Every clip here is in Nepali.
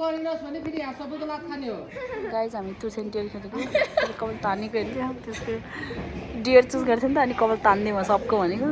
गरिनस् भने फेरि यहाँ सबैको लात खाने हो गाइज हामी टु सेन्टियर खेलेको कपाल तानेको हेरेको त्यसको डियर चुज गर्थ्यो नि त अनि कपाल तान्ने भयो सबको भनेको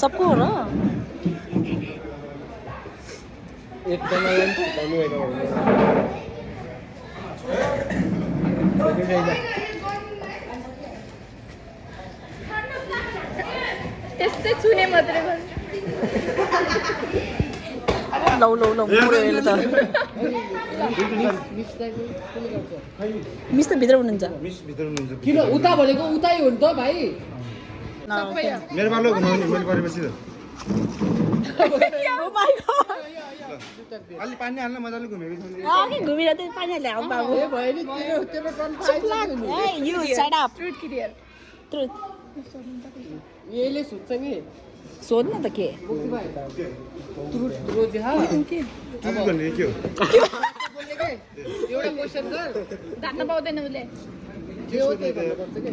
सबको हो र त्यस्तै चुने मात्रै लौ लौ लौ पुरो यसले त मिस त भित्र हुनुहुन्छ किन उता भनेको उतै हो नि त भाइ मेरो बालो घुमाउने मैले गरेपछि त अलि पानी हाल्न मजाले घुमेको छ अघि घुमेर त पानी हाल्यो बाबु ए भयो नि तेरो टन पाइछ नि यु शट अप फ्रुट क्लियर ट्रुथ यहीले सुत्छ नि सोध न त के मुक्ति भाइ तुरुट रोज हा के के भन्ने के हो बोल्ने के एउटा क्वेशन गर धान्न पाउँदैन उसले के हो त्यही भन्नुपर्छ के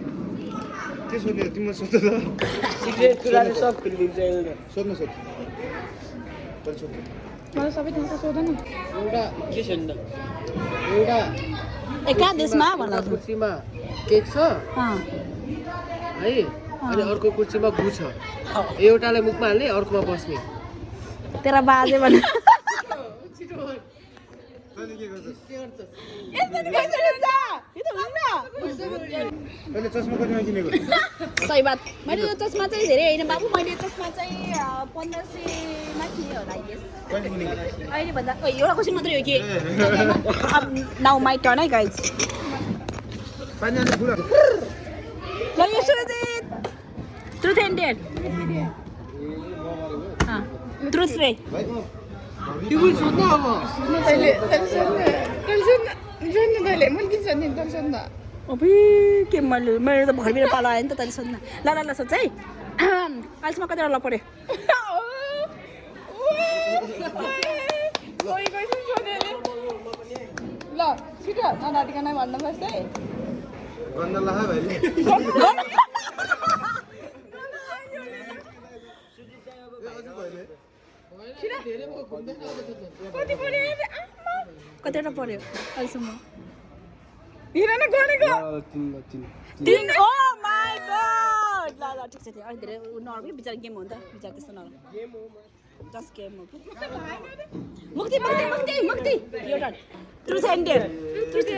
के सोध्ने तिमीलाई सोध्छ त सिक्रेट कुराले सब खुलिदिन्छ एउटा सोध्न सोध्छ तर सोध्छ मलाई सबै थाहा छ सोध न एउटा के छ नि एउटा एका देशमा भन्दा कुर्सीमा केक छ है अनि अर्को कुर्सीमा गु छ एउटालाई मुखमा हाल्ने अर्कोमा बस्ने तेरा बाजे भने तैँले के गर्छस् तैँले चस्मा कतिमा किनेको सही बात मैले यो चस्मा चाहिँ धेरै होइन बाबु मैले यो चस्मा चाहिँ 1500मा किनेँ होला कहिले किनेको अहिले भन्दा एउटा क्वेसन मात्रै हो कि अब नाउ माई टर्न है गाइज पानी हाल्ने फुल ल यो सुरु चाहिँ ट्रुथ एन्ड डेयर ट्रुथ रे तिमी सोध्नु अब तैँले सोध्नु तैँले मैले किन सोध्ने तैँले सोध्न अबे के मैले त भर्बिर पालो आयो नि त तैँले सोध्न ल ल ल सोध्छ है अहिलेसम्म कतिवटा ल पऱ्यो ल छिटो ननाटिकन भन्नुपर्छ है गन्ध लहा भाइले कति पऱ्यो कतिवटा पऱ्यो अहिलेसम्म हेर न गनेको तिन ओ माई गॉड ल ल ठिक छ त्यो अलि धेरै नर्मल बिचार गेम हो नि त बिचार त्यस्तो नर जस्ट गेम हो मुक्ति मुक्ति मुक्ति मुक्ति एउटा truth and dare truth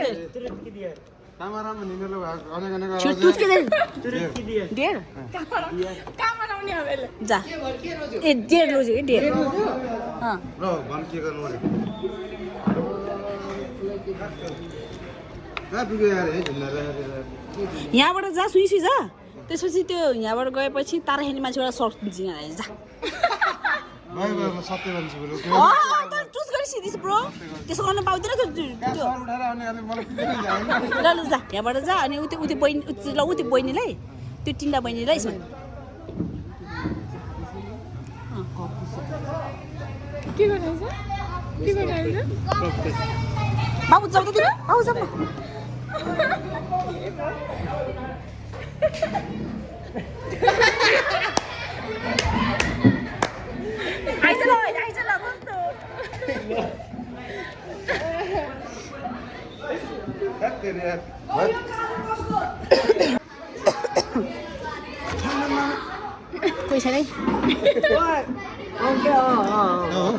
dare कामराम निमेलो अनेक अनेक ट्रुथ के डेयर कहाँ बनाउने अब यसले जा ए डेयर रोज्यो कि डेयर ल भन के गर्नु रे कहाँ पुग्यो यार है झुन्डा यहाँबाट जा सुइसु जा त्यसपछि त्यो यहाँबाट गएपछि तारा हेर्ने मान्छे एउटा सर्ट बुझिन आयो जा भाइ भाइ म सत्य भन्छु बरु तर चुज गरिसिदिस् ब्रो त्यसो गर्न पाउँदैन त्यो सर उठाएर आउने अनि मलाई पुग्दैन जाने ल ल जा यहाँबाट जा अनि उति बहिनी ल उति बहिनीलाई त्यो टिन्डा बहिनीलाई सुन के गर्दैछ के गर्दैछ बाबु जाऊ त तिमी बाबु जाऊ आइज ल कस्तो तेरे यार पैसा नै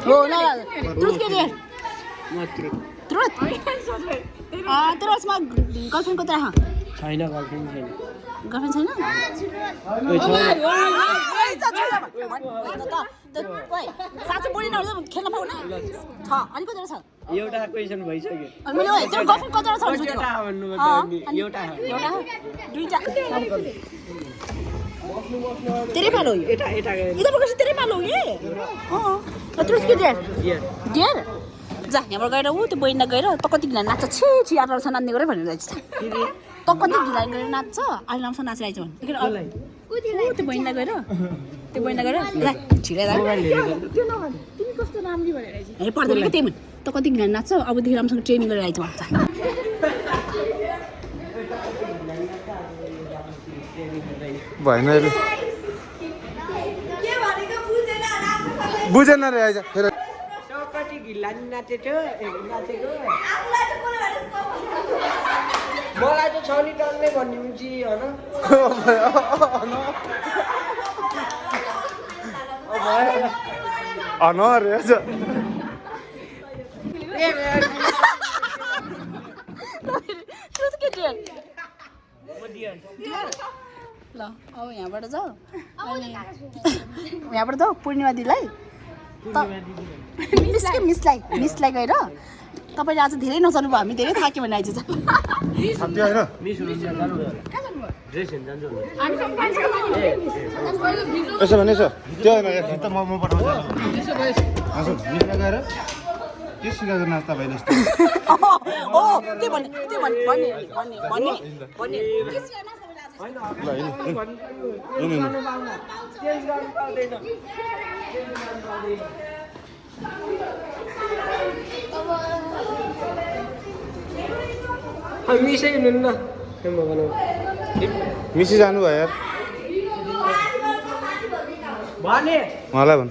हो ल ल ट्रुथ के दिए ट्रुथ तेरो उसमा गर्लफ्रेन्ड कता राख छैन गर्लफ्रेन्ड छैन गर्लफ्रेन्ड छैन साँच्चै बोली नहुँदा खेल्न पाउने छ अनि कतिवटा छ एउटा क्वेसन भइसक्यो मैले तेरो गर्लफ्रेन्ड कतिवटा छ एउटा भन्नुपर्छ एउटा एउटा दुईटा तेरै पालो हो यो एटा इधर बगैर तेरै पालो हो ये ल ट्रुथ के दिए डियर जा यहाँबाट गएर ऊ त्यो बहिनीलाई गएर त कति गिला नाच्छ छि छि आटाउँछ नाच्ने गरेर भनेर रहेछ त कति गिला गरेर नाच्छ अहिले राम्रोसँग नाचिरहेछ भने त्यो बहिनीलाई गएर छिराइ त्यो नभन् तिमी कस्तो राम्री भनेर ए पर्दैन कि त्यही त कति गिला नाच्छ अबदेखि राम्रोसँग ट्रेनिङ गरेर आइज भन्छ भएन अहिले बुझेन रे आइज फेरि चौकटी घिल्लानी नाचेको मलाई त छौनी टन्नै भन्नुहुन्छ होइन रे ल अब यहाँबाट जाऊ यहाँबाट जाऊ पूर्णिमा दिदीलाई मिसलाई गएर तपाईँले आज धेरै नजानु भयो हामी धेरै थाक्यो भने आइज यसो भने यसो त्यो होइन त म पठाउँछु मिसलाई गएर के सिकाएको नास्ता भाइले मिसै हुनुहुन्न मिसी जानु भयो यार भने मलाई भन्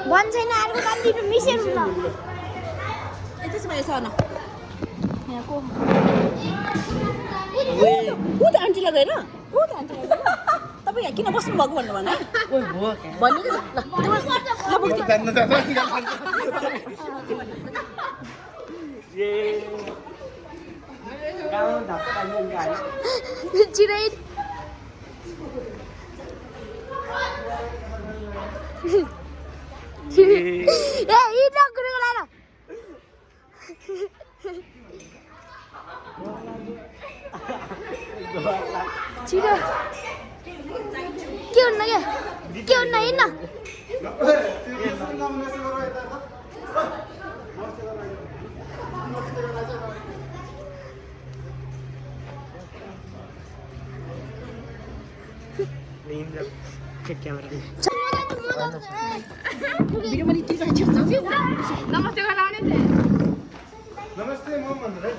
भन्छ छैन अर्को काम दिनु मिसेर ल त्यसो भए सन यहाँको ऊ त आन्टीलाई गएर तपाईँ यहाँ किन बस्नु भएको भन्नु भन चिरै ए इ नगरेको लाला छिटो के हुन्न हिँड्न नमस्ते गर्न आउने थिएँ नमस्ते म भन्दै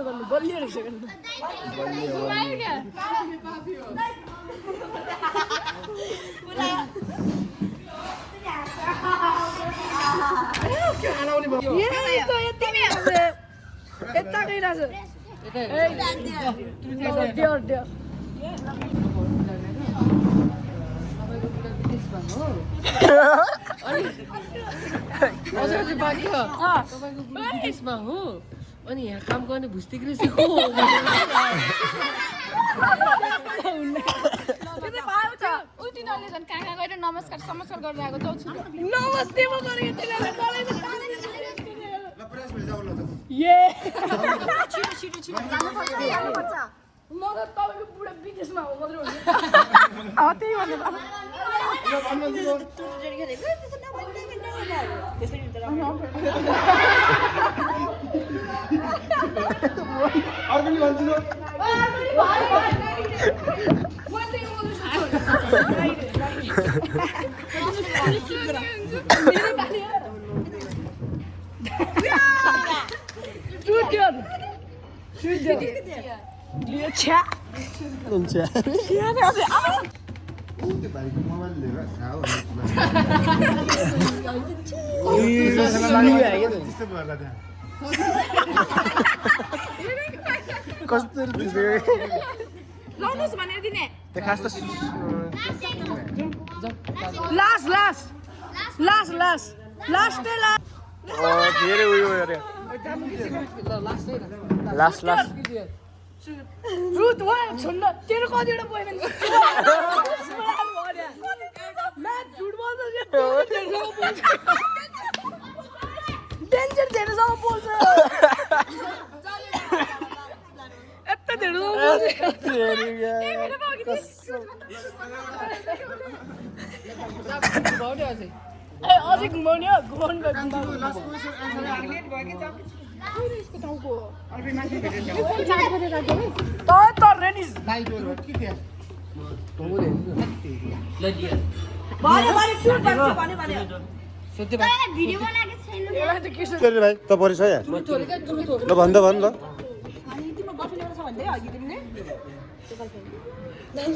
गर्नु बलियो रहेछ गर्नु यता गइरहेछ विदेशमा हो अनि यहाँ काम गर्ने भुस्टिक रहेछ को तिनीहरूले झन् कहाँ गएर नमस्कार समस्कार गरेर आएको त नमस्ते म गरेको म त तपाईँको बुढा विदेशमा हो मात्रै त्यही भनेर अर्कोले भन्छु मोबाइल लिएर खाऊ त्यस्तो भयो त्यहाँ कस्तो लाउनुहोस् भनेर दिने खास त लास्ट लास्ट लास्ट लास्ट लास्टै लास्ट धेरै उयो अरे लास्ट लास्ट रुथ वा छोड्न तेरो कतिवटा बोयफ्रेन्ड म्याच झुट बोल्छ डेन्जर धेरैसँग बोल्छ यता धेरैसँग बोल्छ ए अझै घुमाउने हो घुमाउनु भाइ त परिस यार ल भन् ल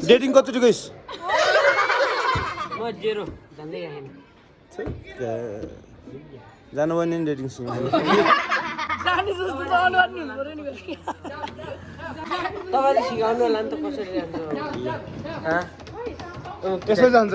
डेटिङ कति गइस म 0 जान्दै गएन जानु पर्ने नि डेटिङ सिङ तपाईँले सिकाउनु होला नि त कसरी जान्छ कसो जान्छ